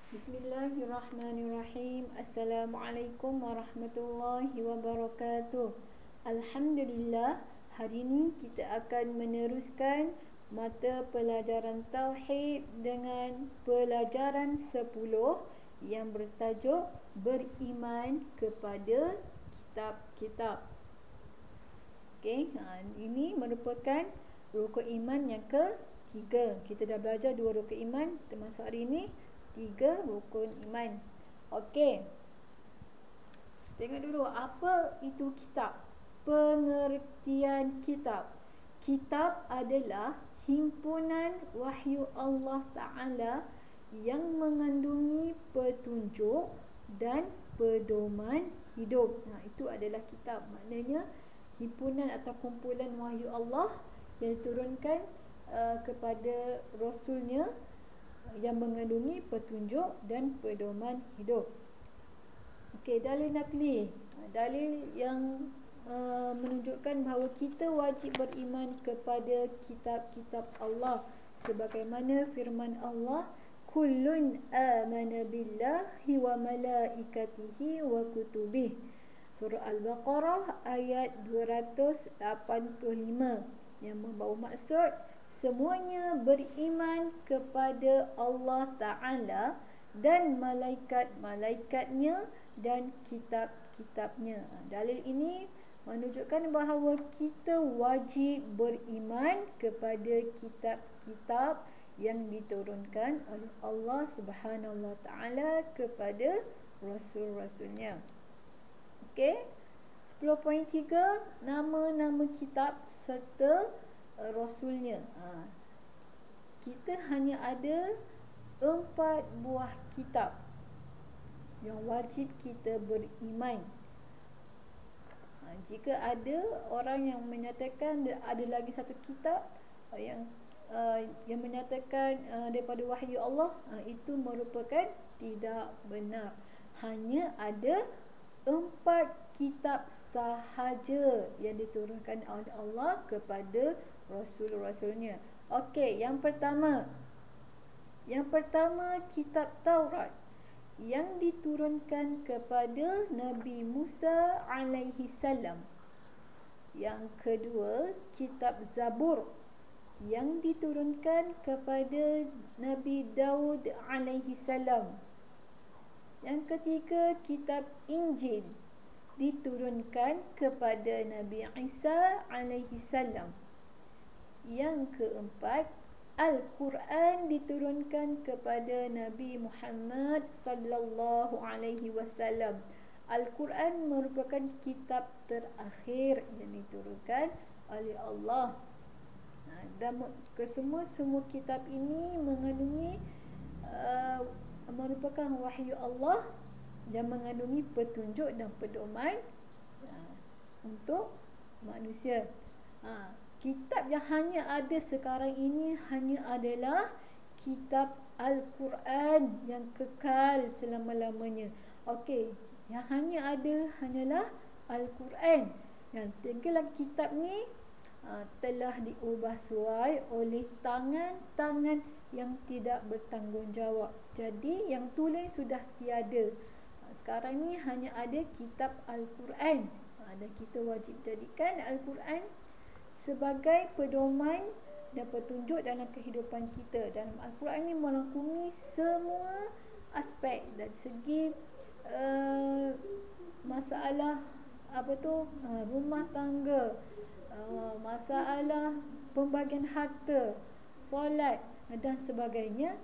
Bismillahirrahmanirrahim. Assalamualaikum warahmatullahi wabarakatuh. Alhamdulillah, hari ini kita akan meneruskan mata pelajaran Tauhid dengan pelajaran 10 yang bertajuk beriman kepada kitab-kitab. Okey, ini merupakan rukun iman yang ketiga. Kita dah belajar 2 rukun iman, termasuk hari ini 3 rukun iman. Okey. Tengok dulu apa itu kitab. Pengertian kitab. Kitab adalah himpunan wahyu Allah Ta'ala yang mengandungi petunjuk dan pedoman hidup. Itu adalah kitab. Maknanya himpunan atau kumpulan wahyu Allah yang diturunkan kepada Rasulnya yang mengandungi petunjuk dan pedoman hidup. Okey, dalil nakli. Dalil yang menunjukkan bahawa kita wajib beriman kepada kitab-kitab Allah sebagaimana firman Allah, kullun amana billahi wa malaikatihi wa kutubih. Surah Al-Baqarah ayat 285 yang membawa maksud semuanya beriman kepada Allah Ta'ala dan malaikat-malaikatnya dan kitab-kitabnya. Dalil ini menunjukkan bahawa kita wajib beriman kepada kitab-kitab yang diturunkan oleh Allah Subhanahu Wa Ta'ala kepada Rasul-Rasulnya. Okey, 10.3 nama-nama kitab serta Rasulnya. Kita hanya ada 4 buah kitab yang wajib kita beriman. Jika ada orang yang menyatakan ada lagi satu kitab yang menyatakan daripada wahyu Allah, itu merupakan tidak benar. Hanya ada 4 kitab sahaja yang diturunkan oleh Allah kepada Rasul-Rasulnya. Okey, yang pertama kitab Taurat yang diturunkan kepada Nabi Musa alaihi salam. Yang kedua, kitab Zabur yang diturunkan kepada Nabi Daud alaihi salam. Yang ketiga, kitab Injil diturunkan kepada Nabi Isa alaihi salam. Yang keempat, Al-Quran diturunkan kepada Nabi Muhammad sallallahu alaihi wasallam. Al-Quran merupakan kitab terakhir yang diturunkan oleh Allah. Dan semua kitab ini mengandungi merupakan wahyu Allah yang mengandungi petunjuk dan pedoman untuk manusia. Kitab yang hanya ada sekarang ini hanya adalah kitab Al-Quran yang kekal selama-lamanya. Okey, yang hanya ada hanyalah Al-Quran. Yang tinggal kitab ni telah diubah suai oleh tangan-tangan yang tidak bertanggungjawab. Jadi yang tulis sudah tiada. Sekarang ni hanya ada kitab Al-Quran. Dan kita wajib jadikan Al-Quran sebagai pedoman dan petunjuk dalam kehidupan kita. Dalam Al-Quran ini merangkumi semua aspek dari segi masalah rumah tangga, masalah pembagian harta, solat dan sebagainya.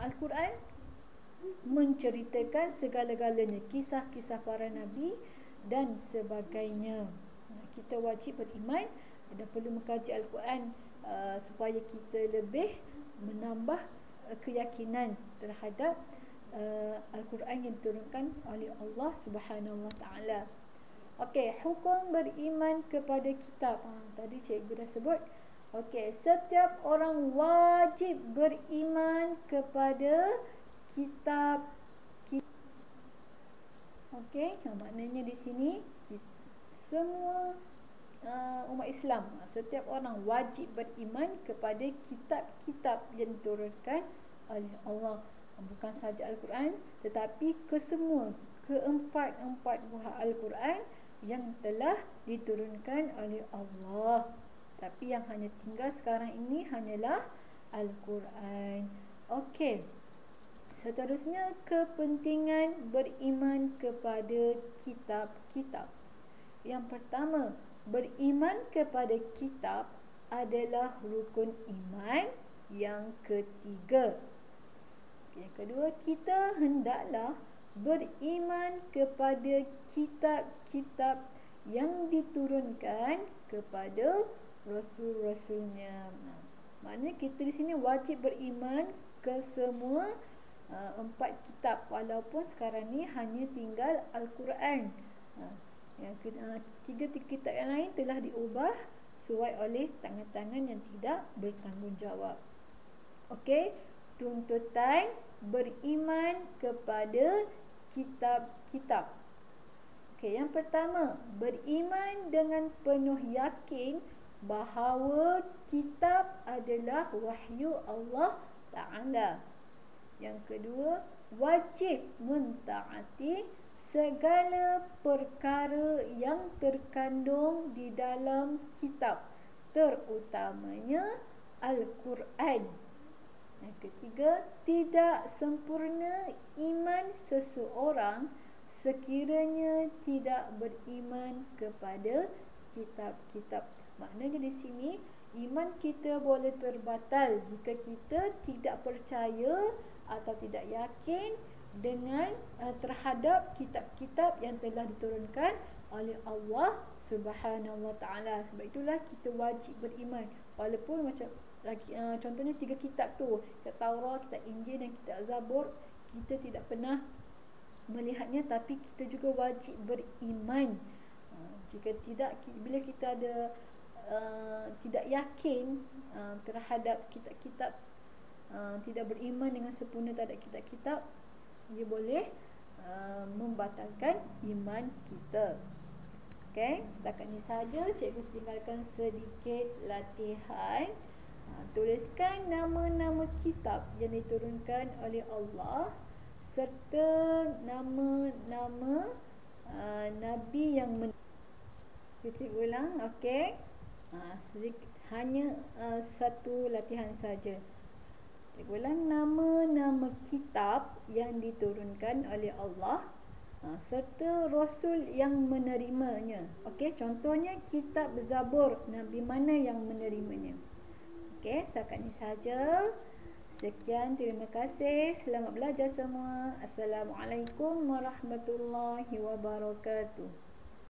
Al-Quran menceritakan segala-galanya, kisah-kisah para nabi dan sebagainya. Kita wajib beriman dan perlu mengkaji Al-Quran supaya kita lebih menambah keyakinan terhadap Al-Quran yang diturunkan oleh Allah Subhanahu Wa Ta'ala. Okey, hukum beriman kepada kitab. Tadi cikgu dah sebut. Okey, setiap orang wajib beriman kepada kitab. Okey, maknanya di sini semua umat Islam, setiap orang wajib beriman kepada kitab-kitab yang diturunkan oleh Allah. Bukan saja Al-Quran, tetapi kesemua keempat-empat buah Al-Quran yang telah diturunkan oleh Allah. Tapi yang hanya tinggal sekarang ini hanyalah Al-Quran. Okey. Seterusnya, kepentingan beriman kepada kitab-kitab. Yang pertama, beriman kepada kitab adalah rukun iman yang ketiga. Yang kedua, kita hendaklah beriman kepada kitab-kitab yang diturunkan kepada rasul-rasulnya. Maknanya kita di sini wajib beriman ke semua empat kitab, walaupun sekarang ni hanya tinggal Al-Quran. Yang tiga kitab yang lain telah diubah sesuai oleh tangan-tangan yang tidak bertanggungjawab. Okey, tuntutan beriman kepada kitab-kitab. Okey, yang pertama, beriman dengan penuh yakin bahawa kitab adalah wahyu Allah Ta'ala. Yang kedua, wajib mentaati segala perkara yang terkandung di dalam kitab, terutamanya Al-Quran. Yang ketiga, tidak sempurna iman seseorang sekiranya tidak beriman kepada kitab-kitab. Maknanya di sini iman kita boleh terbatal jika kita tidak percaya atau tidak yakin dengan terhadap kitab-kitab yang telah diturunkan oleh Allah Subhanahu Wa Taala. Sebab itulah kita wajib beriman, walaupun macam contohnya 3 kitab tu, kitab Taurat, kitab Injil dan kitab Zabur, kita tidak pernah melihatnya, tapi kita juga wajib beriman. Jika tidak, bila kita ada tidak yakin terhadap kitab-kitab, tidak beriman dengan sempurna terhadap kitab-kitab, dia boleh membatalkan iman kita. Okey, setakat ini saja cikgu tinggalkan sedikit latihan. Tuliskan nama-nama kitab yang diturunkan oleh Allah serta nama-nama nabi yang cikgu ulang. Okey, hanya satu latihan saja. Cikgu ulang, nama-nama kitab yang diturunkan oleh Allah serta rasul yang menerimanya. Okey, contohnya kitab Zabur, nabi mana yang menerimanya. Okey, setakat ini saja. Sekian, terima kasih. Selamat belajar semua. Assalamualaikum warahmatullahi wabarakatuh.